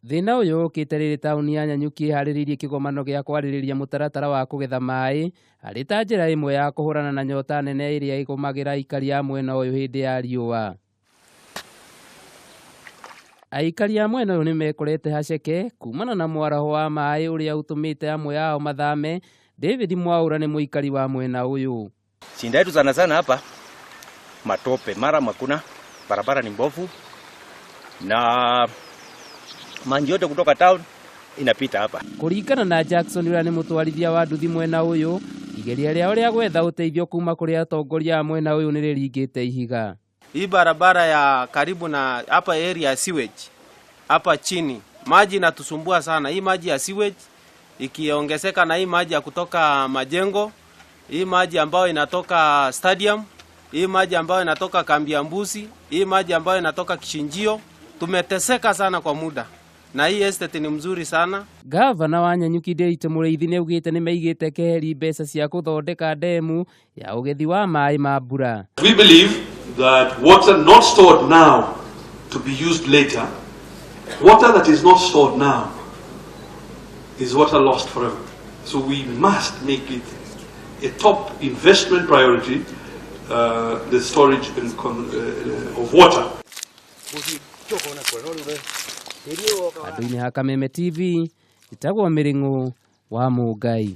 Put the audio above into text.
Thina uyu ukiterere tauni ya Nanyuki hariririe kigomano gya kwaririria mutaratara wa kugetha maai ari ta njira imwe ya kuhurana na nyota nene iria igumagira Aikari amwe na uyu hindi ya riua. Aikari amwe no ni mekorete haceke kuumana na mwaraho wa maai uria utumite amwe yao mathame. David Mwaura ni muikari wa mwena uyu. Shinda yetu sana hapa matope, mara makuna, barabara ni mbovu na maji yote kutoka town inapita hapa. Kuringana na Jackson uria ni mutwarithia wa nduthi mwena uyu, igeria riao ria gwetha uteithio kuma kuri atongoria a mwena uyu ni riringite ihiga. Hii barabara ya karibu na hapa area ya sewage hapa chini, maji inatusumbua sana. Hii maji ya sewage ikiongezeka na hii maji ya kutoka majengo, hii maji ambayo inatoka stadium, hii maji ambayo inatoka kambi ya mbuzi, hii maji ambayo inatoka kishinjio, tumeteseka sana kwa muda. Na hii esteti ni mzuri sana. Gavana wa Nanyuki Nderitu Mũrĩithi nĩ augĩte nĩ maigĩte keheri mbeca cia gũthondeka demu ya ũgethi wa maai ma mbura. We believe that water not stored now to be used later, water that is not stored now is water lost forever. So we must make it a top investment priority, the storage of water. Andũ-inĩ ha Kameme TV, itagwo Mĩrĩng'ũ wa Mũngai.